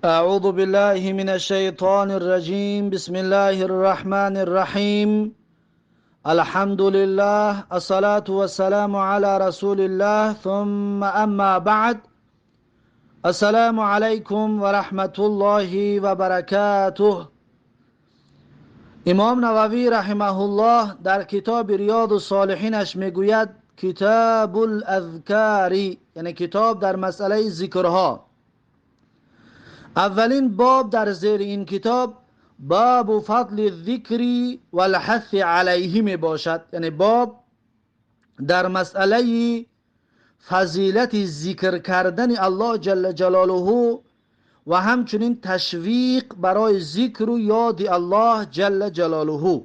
أعوذ بالله من الشيطان الرجيم. بسم الله الرحمن الرحيم. الحمد لله، الصلاة والسلام على رسول الله، ثم أما بعد. السلام عليكم ورحمة الله وبركاته. امام نووی رحمه الله در کتاب ریاض الصالحینش میگوید کتاب الاذکار، یعنی کتاب در مسئله ذکرها. اولین باب در زیر این کتاب باب فضل الذکر والحث علیه می باشد، یعنی باب در مسئله فضیلت ذکر کردن الله جل جلاله و همچنین تشویق برای ذکر و یاد الله جل جلاله.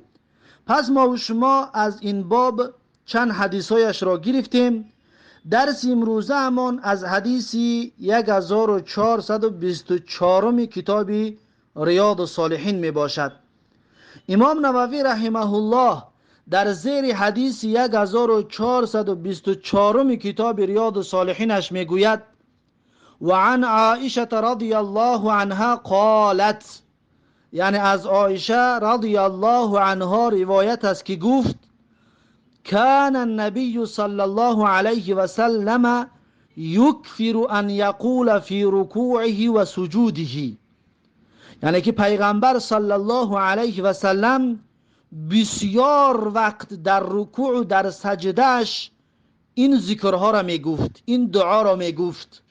پس ما و شما از این باب چند حدیثایش را گرفتیم. درس امروزه همان از حدیثی 1424 کتاب ریاض الصالحین می باشد. امام نووی رحمه الله در زیر حدیث 1424 کتاب ریاض الصالحینش می گوید و عن عائشه رضی الله عنها قالت، یعنی از عایشه رضی الله عنها روایت است که گفت كان النبي صلى الله عليه وسلم يكثر أن يقول في ركوعه وسجوده، یعنی که پیغمبر صلی الله علیه و سلم بسیار وقت در رکوع و در سجدهش این ذکرها را می گفت، این دعا را می گفت: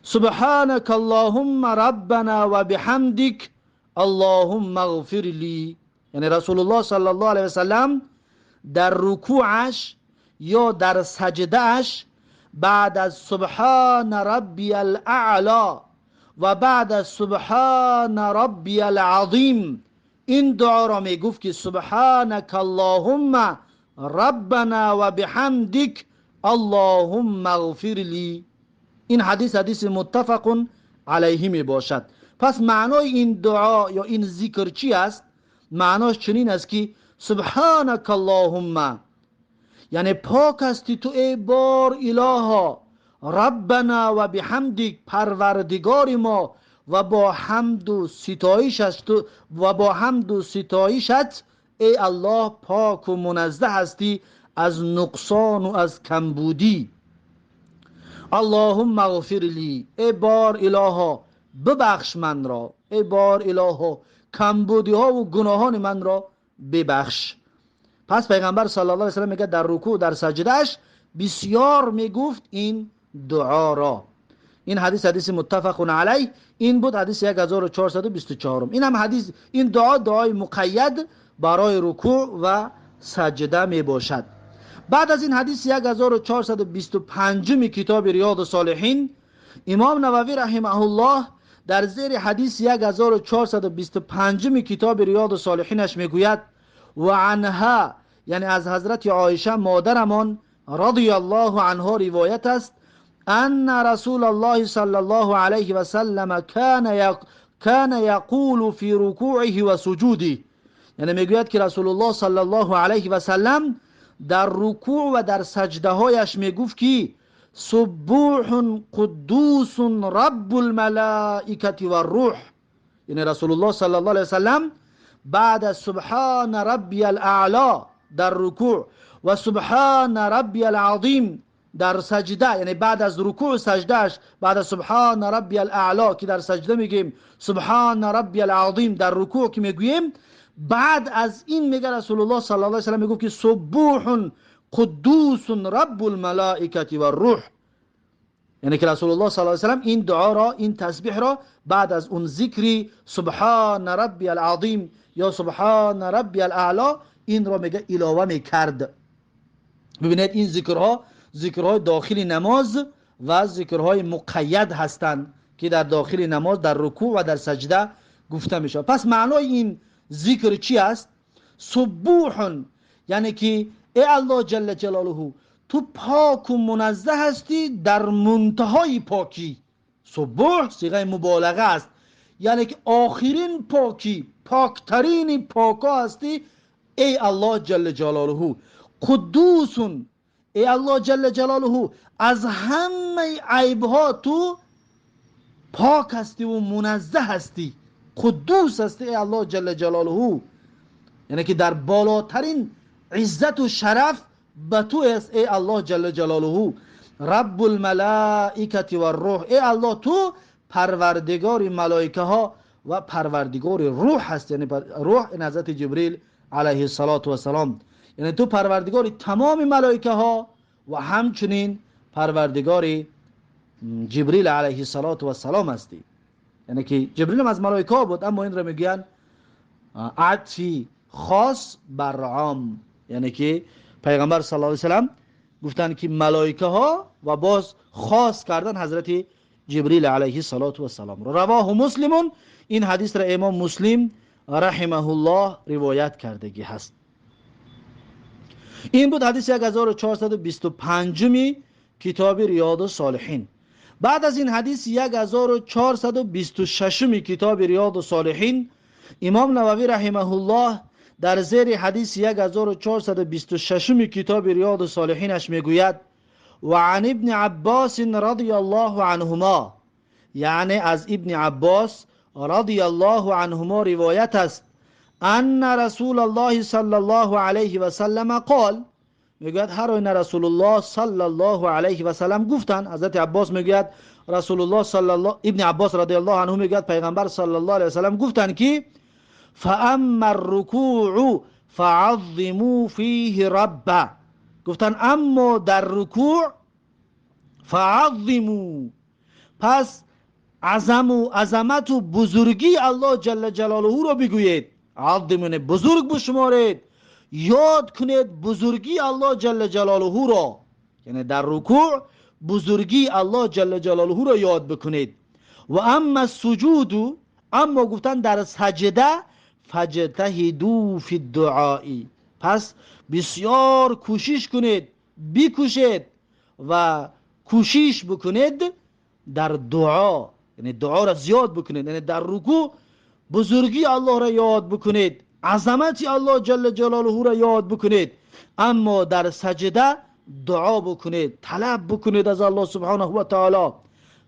سبحانك اللهم ربنا و بحمدك اللهم اغفر لی. یعنی رسول الله صلی الله علیه و سلم در رکوعش یا در سجدهش بعد از سبحان ربی الاعلا و بعد از سبحان ربی العظیم این دعا را می گفت که سبحانك اللهم ربنا و بحمدك اللهم اغفر لی. این حدیث متفق علیه می باشد. پس معنای این دعا یا این ذکر چی است؟ معناش چنین است که سبحانك اللهم، یعنی پاک هستی تو ای بار الها، ربنا و بحمدک، پروردگار ما، و با حمد و ستایشت ای الله پاک و منزه هستی از نقصان و از کمبودی. اللهم اغفر لی، ای بار الها ببخش من را، ای بار الها کمبودی ها و گناهان من را ببخش. پس پیغمبر صلی الله علیه و سلم میگه در رکوع در سجدهش بسیار میگفت این دعا را. این حدیث متفق علیه. این بود حدیث 1424. این هم حدیث، این دعای مقید برای رکوع و سجده می باشد. بعد از این حدیث 1425 کتاب ریاض الصالحین، امام نووی رحمه الله در زیر حدیث 1425 کتاب ریاض الصالحینش میگوید و عنها، یعنی از حضرت عایشه مادرمان رضی الله عنها روایت است ان رسول الله صلی الله علیه و سلم کان یقول فی رکوعه و سجوده، یعنی میگوید که رسول الله صلی الله علیه و سلم در رکوع و در سجده هایش میگفت که سبوح قدوس رب الملائکه و الروح. یعنی رسول الله صلی الله علیه و سلم بعد از سبحان ربی الاعلا در رکوع و سبحان ربی العظیم در سجده، یعنی بعد از رکوع و سجدهش، بعد از سبحان ربی الاعلا که در سجده میگیم، سبحان ربی العظیم در رکوع که میگوییم، بعد از این میگه رسول الله صلی الله علیه و سلم میگه که سبوح قدوس رب الملائکه و الروح. یعنی که رسول الله صلی الله علیه و سلم این دعا را، این تسبیح را بعد از اون ذکری سبحان ربی العظیم یا سبحان ربی الاعلا این را میگه علاوه میکرد. ببینید این ذکرهای داخل نماز و ذکرهای مقید هستند که در داخل نماز در رکوع و در سجده گفته میشه. پس معنای این ذکر چی است؟ سبوح، یعنی که ای الله جل جلاله تو پاک و منزه هستی در منتهای پاکی. سبوح صیغه مبالغه است، یعنی که آخرین پاکی، پاکترین پاکا هستی ای الله جل جلاله. قدوس، ای الله جل جلاله از همه عیبها تو پاک هستی و منزه هستی، قدوس هستی ای الله جل جلاله. یعنی که در بالاترین عزت و شرف به تو است ای الله جل جلاله. رب الملائکه و الروح، ای الله تو پروردگار ملائکه ها و پروردگار روح هست. یعنی روح این حضرت جبریل علیه السلام، یعنی تو پروردگار تمام ملائکه ها و همچنین پروردگار جبریل علیه السلام هستی. یعنی که جبریل هم از ملائکه ها بود، اما این را میگن عطفی خاص بر عام. یعنی که پیغمبر صلی الله علیه وسلم گفتن که ملائکه ها و باز خاص کردن حضرت جبریل علیه السلام. رواه مسلمون، این حدیث را امام مسلم رحمه الله روایت کردگی هست. این بود حدیث 1425 کتاب ریاض الصالحین. بعد از این حدیث 1426 کتاب ریاض الصالحین، امام نووی رحمه الله در زیر حدیث 1426 کتاب ریاض الصالحینش میگوید و عن ابن عباس رضی الله عنهما، یعنی از ابن عباس رضی الله عنهما روایت است، ان رسول الله صلی الله علیه و سلم قال، میگوید هر آینه رسول الله صلی الله علیه و سلم گفتن. حضرت عباس میگوید رسول الله صلی الله، ابن عباس رضی الله عنه میگوید پیغمبر صلی الله علیه و سلم گفتن که فاما الرکوع فعظموا فیه رب، گفتن اما در رکوع فعظموا، پس عظمت و بزرگی الله جل جلاله را بگویید. عظمون بزرگ بشمارید، یاد کنید بزرگی الله جل جلاله را، یعنی در رکوع بزرگی الله جل جلاله را یاد بکنید. و اما السجود، اما گفتن در سجده فاجتهدوا فی الدعاء، پس بسیار کوشش کنید، بکوشید و کوشش بکنید در دعا، یعنی دعا را زیاد بکنید. یعنی در رکوع بزرگی الله را یاد بکنید، عظمت الله جل جلاله را یاد بکنید، اما در سجده دعا بکنید، طلب بکنید از الله سبحانه و تعالی.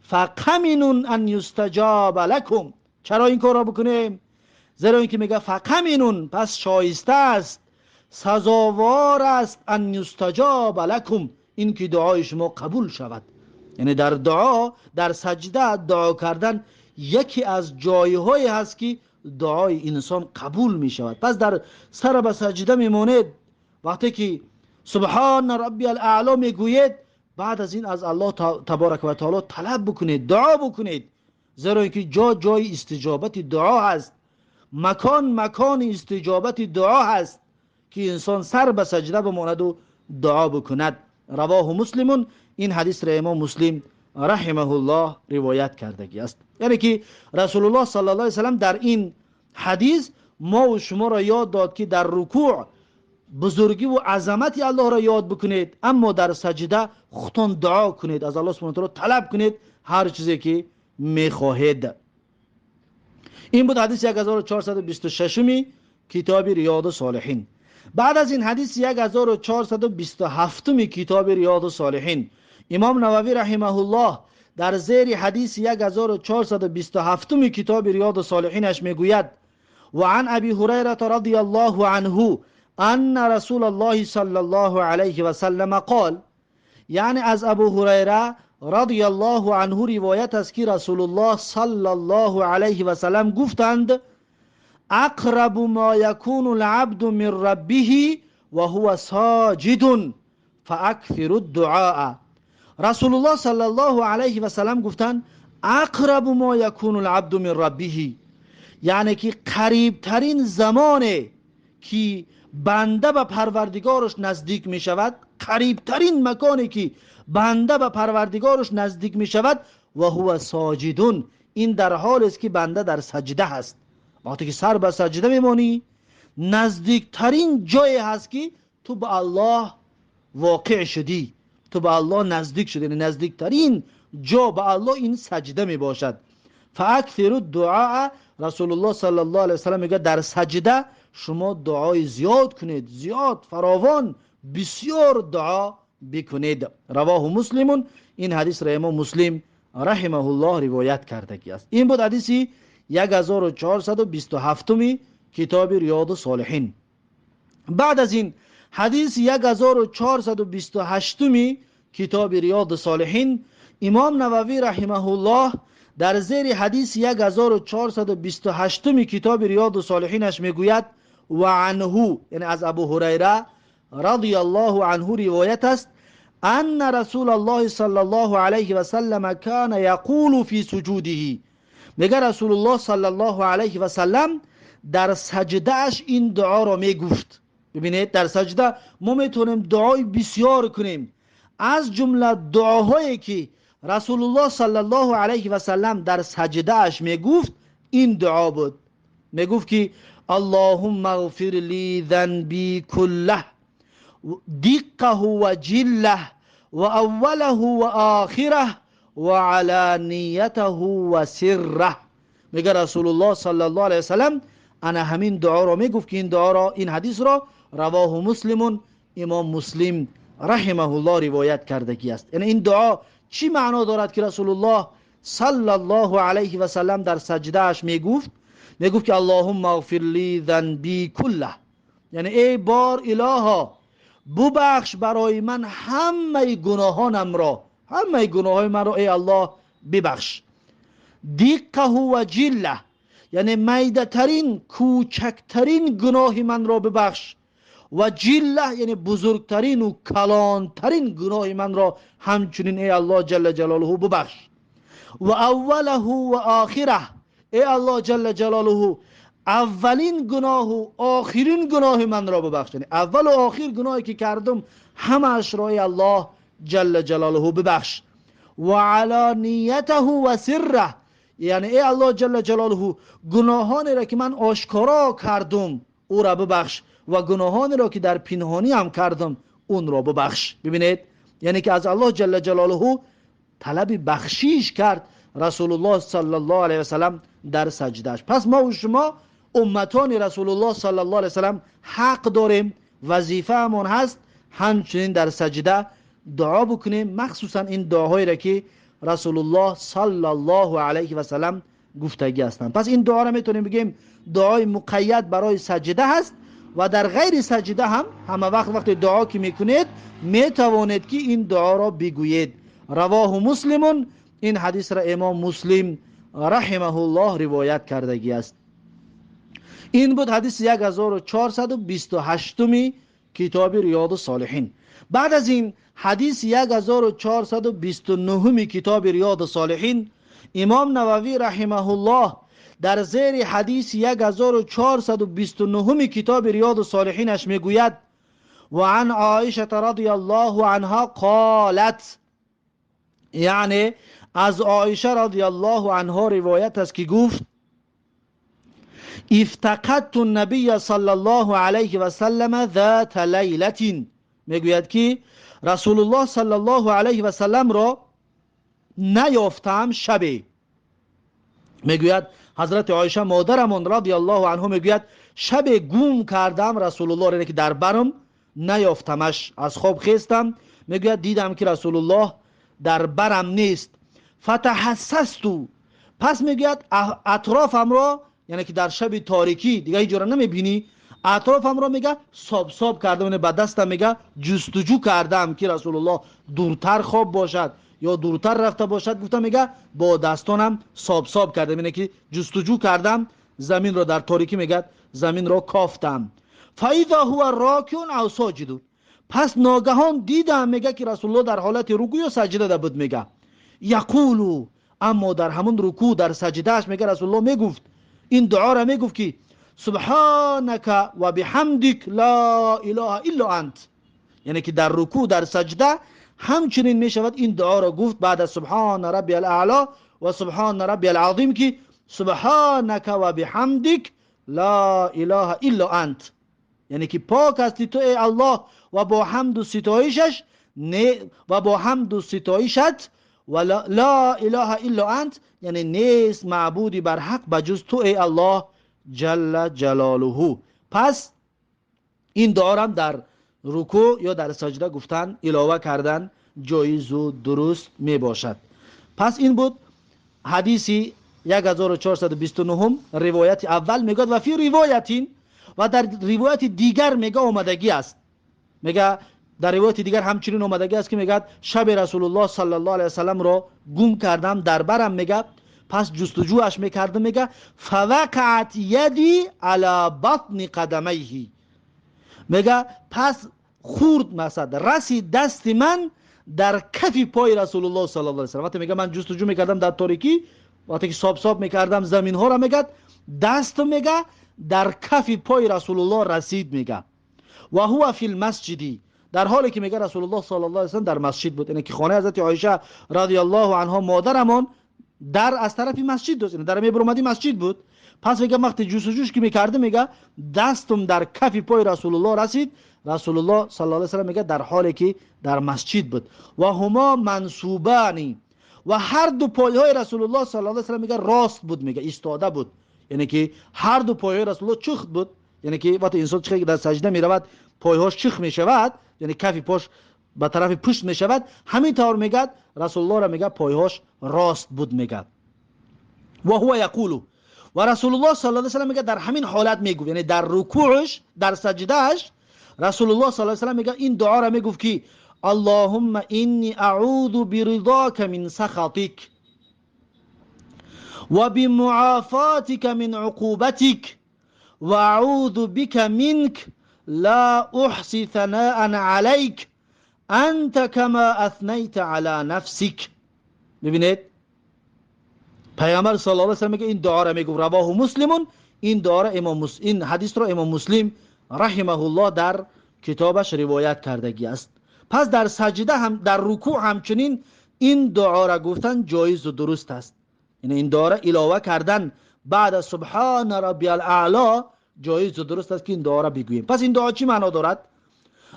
فقمنون ان یستجاب لکم، چرا این کار را بکنیم؟ زیرا اینکه میگه فقمنون، پس شایسته است، سزاوار است، ان یستجاب لکم، این که دعای شما قبول شود. یعنی در دعا، در سجده دعا کردن یکی از جایهایی هست که دعای انسان قبول می شود. پس در سر به سجده میمونید، وقتی که سبحان ربی الاعلا میگوید، بعد از این از الله تبارک و تعالی طلب بکنید، دعا بکنید، زیرا اینکه جای استجابت دعا هست، مکان استجابت دعا هست که انسان سر به سجده بماند و دعا بکند. رواه مسلمون، این حدیث را امام مسلم رحمه الله روایت کردگی است. یعنی که رسول الله صلی الله علیه وسلم در این حدیث ما و شما را یاد داد که در رکوع بزرگی و عظمت الله را یاد بکنید، اما در سجده خودتان دعا کنید، از الله سبحانه و تعالی طلب کنید هر چیزی که میخواهید. این بود حدیث 1426 کتاب ریاض الصالحین. بعد از این حدیث 1427 کتاب ریاض الصالحین، امام نووی رحمه الله در زیر حدیث 1427 کتاب ریاض الصالحینش میگوید و عن ابی هریره رضی الله عنه ان رسول الله صلی الله علیه و سلم قال، یعنی از ابو هریره رضی الله عنه روایت است که رسول الله صلی الله علیه و سلم گفتند اقرب ما یکون العبد من ربه و هو ساجد فاکثر الدعاء. رسول الله صلی الله علیه و سلم گفتند اقرب ما یکون العبد من ربه، یعنی که قریب ترین زمانه که بنده به پروردگارش نزدیک می شود، قریب ترین مکانی که بنده به پروردگارش نزدیک می شود و هو ساجدون، این در حال است که بنده در سجده هست. وقتی که سر به سجده میمانی، نزدیکترین جای هست که تو به الله واقع شدی، تو به الله نزدیک شدی، نزدیکترین جا به الله این سجده می باشد. فاکثر الدعاء، رسول الله صلی الله علیه و سلم میگه در سجده شما دعای زیاد کنید، زیاد، فراوان، بسیار دعا بکنید. رواه مسلمون، این حدیث را امام مسلم رحمه الله روایت کردگی است. این بود حدیثی 1427 کتاب ریاض الصالحین. بعد از این حدیث 1428 کتاب ریاض الصالحین، امام نووی رحمه الله در زیر حدیث 1428 کتاب ریاض الصالحینش میگوید و عنه، یعنی از ابو هریره رضی الله عنه روایت است، ان رسول الله صلی الله علیه و سلم کان یقول فی سجوده، میگه رسول الله صلی الله علیه و سلم در سجده اش این دعا را میگفت. ببینید در سجده ما میتونیم دعای بسیار کنیم. از جمله دعاهایی که رسول الله صلی الله علیه و سلم در سجده اش میگفت این دعا بود. میگفت که اللهم اغفر لی ذنبی کله دقه و جله و اوله و آخره و علانیته و سره. میگه رسول الله صلی الله علیه و سلم انا همین دعا را میگفت که این دعا را، این حدیث را رواه مسلم، امام مسلم رحمه الله روایت کردگی است. یعنی این دعا چی معنا دارد که رسول الله صلی الله علیه و سلم در سجده اش میگفت که اللهم اغفر لی ذنبی کله، یعنی ای بار الها ببخش برای من همه گناهانم را، همه گناهان من را ای الله ببخش. دقه و جله، یعنی میده ترین کوچکترین گناه من را ببخش، و جله یعنی بزرگترین و کلانترین گناه من را همچنین ای الله جل جلاله ببخش. و اوله و آخره، ای الله جل جلاله اولین گناه و آخرین گناه من را ببخش، یعنی اول و آخر گناهی که کردم همه اش را ای الله جل جلاله ببخش. و علانیته و سره، یعنی ای الله جل جلاله گناهانی را که من آشکارا کردم او را ببخش و گناهانی را که در پنهانی هم کردم اون را ببخش. ببینید یعنی که از الله جل جلاله طلب بخشیش کرد رسول الله صلی الله علیه و سلم در سجدهش. پس ما و شما امتان رسول الله صلی الله علیه و سلم حق داریم، وظیفه همون هست همچنین در سجده دعا بکنیم، مخصوصا این دعاهایی را که رسول الله صلی الله علیه و سلم گفتگی هستند. پس این دعا را میتونیم بگیم دعای مقید برای سجده هست و در غیر سجده هم همه وقت دعا که میکنید میتوانید که این دعا را بگویید. رواه مسلم، این حدیث را امام مسلم رحمه الله روایت کردگی است. این بود حدیث 1428 کتاب ریاض الصالحین. بعد از این حدیث 1429 کتاب ریاض الصالحین، امام نووی رحمه الله در زیر حدیث 1429 کتاب ریاض الصالحینش میگوید و عن عایشه رضی الله عنها قالت، یعنی از عایشه رضی الله عنها روایت است که گفت افتقدت النبی صلی الله علیه و سلم ذات لیلة، میگوید که رسول الله صلی الله علیه و سلم را نیافتم شبی. میگوید حضرت عایشه مادرمان رضی الله عنها میگوید شب گم کردم رسول الله را که در برم نیافتمش. از خواب خیستم، میگوید دیدم که رسول الله در برم نیست. فتحسست، پس میگوید اطرافم را، یعنی که در شب تاریکی دیگه هیچ جا نمیبینی، اطرافم را میگه ساب کردم، یعنی به دستم میگه جستجو کردم که رسول الله دورتر خواب باشد یا دورتر رفته باشد. گفتم میگه با دستانم ساب کردم، یعنی که جستجو کردم زمین را، در تاریکی میگه زمین را کافتم. فاذا هو راکون او ساجد، پس ناگهان دیدم میگه که رسول الله در حالت رکوع و سجده بود. میگه یقولو، اما در همون رکوع در سجدهش میگه رسول الله میگفت این دعا را، میگفت که سبحانك و بحمدك لا اله الا انت، یعنی که در رکوع در سجده همچنین میشود این دعا را گفت بعد از سبحان ربی الاعلی و سبحان ربی العظیم که سبحانك و بحمدك لا اله الا انت، یعنی که پاک هستی تو ای الله و با حمد و ستایشش و با حمد و ستایشت و لا اله الا انت، یعنی نیست معبودی بر حق بجز تو ای الله جل جلاله. پس این دعا را در رکوع یا در سجده گفتن علاوه کردن جایز و درست می باشد. پس این بود حدیثی 1429 روایت اول. میگه و فی روایتین، و در روایت دیگر میگه آمدگی است، میگه در روایت دیگر همچنین آمدگی است که میگه شب رسول الله صلی الله علیه و سلم را گم کردم در برم، میگه پس جستجوش میکردم، میگه فوقعت یدی علی بطن قدمیه، میگه پس خورد مثلا رسید دست من در کف پای رسول الله صلی الله علیه و سلم. وقتی میگه من جستجو میکردم در تاریکی، وقتی که ساب میکردم زمین ها را، میگه دست میگه در کف پای رسول الله رسید، میگه و هو فی المسجدی، در حالی که میگه رسول الله صلی الله علیه و سلم در مسجد بود. اینه که خانه حضرت عایشه رضی الله عنها مادرمان در از طرف مسجد داشت، در می برمدی مسجد بود. پس میگه وقتی جوش که میکرده، میگه دستم در کف پای رسول الله رسید. رسول الله صلی الله علیه و سلم میگه در حالی که در مسجد بود. و هما منصوبانی، و هر دو پایهای رسول الله صلی الله علیه و سلم میگه راست بود، میگه ایستاده بود. یعنی که هر دو پایهای رسول الله چخت بود. یعنی که وقتی انسان چخه در سجده میرود پایهاش چخ میشود، یعنی کف پاش به طرف پشت میشود، همین طور میگه رسول الله را میگه پایهاش راست بود، میگه و هو یقول، و رسول الله صلی الله علیه و سلم میگه در همین حالت میگفت، یعنی در رکوعش در سجدهش رسول الله صلی الله علیه و سلم میگه این دعا را میگفت که اللهم انی اعوذ برضاک من سخطک و بمعافاتک من عقوبتک و اعوذ بک منک لا احصی ثناء علیک انت کما اثنیت علی نفسک. ببینید پیامبر صلی الله علیه و سلم میگه این دعا را میگفت. رواه مسلمون، این دعا را این حدیث را امام مسلم رحمه الله در کتابش روایت کردگی است. پس در سجده هم در رکوع همچنین این دعا را گفتن جایز و درست است. یعنی این دعا را علاوه کردن بعد از سبحان ربی الاعلی جایز و درست است که این دعا را بگوییم. پس این دعا چی معنا دارد؟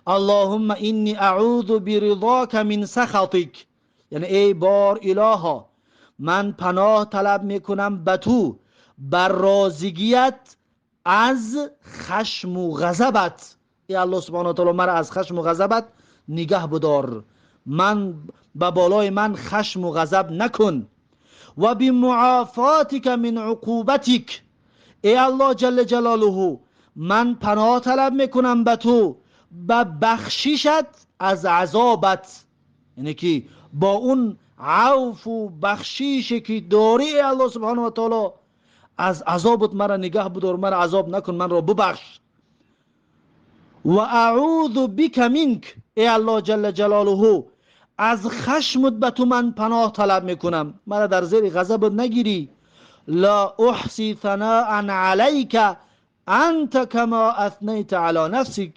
اللهم انی اعوذ برضاک من سخطک، یعنی ای بار الها من پناه طلب میکنم به تو بر راضیگیت از خشم و غضبت. ای الله سبحانه و تعالی مرا از خشم و غضبت نگه بدار، من به بالای من خشم و غضب نکن. و بمعافاتک من عقوبتک، ای الله جل جلاله من پناه طلب میکنم به تو به بخششت از عذابت، یعنی که با اون عفو و بخشیشی که داری ای الله سبحانه و تعالی از عذابت مرا نگه بدار، مرا عذاب نکن، من را ببخش. و اعوذ بک منک، ای الله جل جلاله از خشمت به تو من پناه طلب میکنم، مرا در زیر غضبت نگیری. لا احصی ثناء علیک انت کما اثنیت علی نفسک،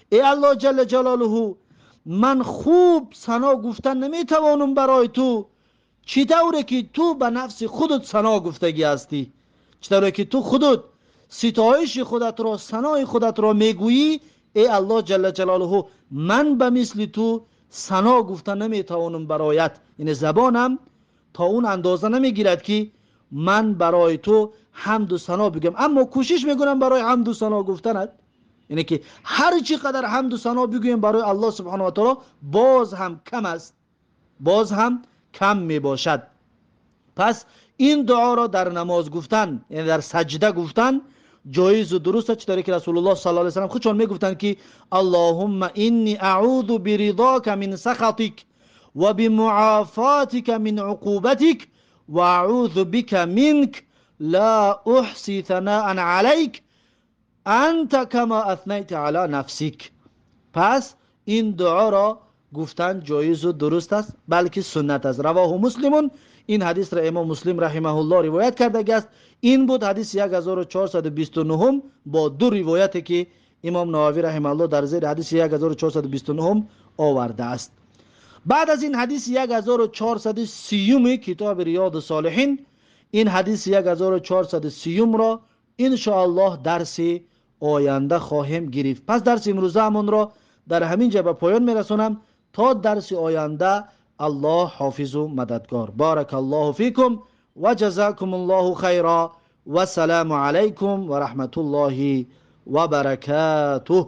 ای الله جل جلاله من خوب ثنا گفتن نمیتوانم برای تو چطوره که تو به نفس خودت ثنا گفتگی هستی، چطوره که تو خودت ستایش خودت را ثنای خودت را میگویی. ای الله جل جلاله من به مثل تو ثنا گفتن نمیتوانم برایت، یعنی زبانم تا اون اندازه نمیگیرد که من برای تو حمد و ثنا بگم، اما کوشش میکنم برای حمد و ثنا گفتنت، یعنی که هر چقدر حمد و ثنا بگویم برای الله سبحانه و تعالی باز هم کم است، باز هم کم می باشد. پس این دعا را در نماز گفتن، یعنی در سجده گفتن جایز و درست است، چطوری که رسول الله صلی الله علیه و سلم خودشون میگفتن که اللهم انی اعوذ برضاک من سخطک و بمعافاتک من عقوبتک و اعوذ بک منک لا احصی ثناء علیک انت کما اثنیت علی نفسک. پس این دعا را گفتن جایز و درست است، بلکه سنت است. رواه مسلمون، این حدیث را امام مسلم رحمه الله روایت کرده است. این بود حدیث 1429 با دو روایتی که امام نووی رحمه الله در زیر حدیث 1429 آورده است. بعد از این حدیث 1430 کتاب ریاض الصالحین، این حدیث 1430 را ان شاء الله درس آینده خواهیم گرفت. پس درس امروزه همون را در همین جا به پایان میرسونم تا درس آینده. الله حافظ و مددگار. بارک الله فیکم و جزاکم الله خیرا و السلام علیکم و رحمت الله و برکاته.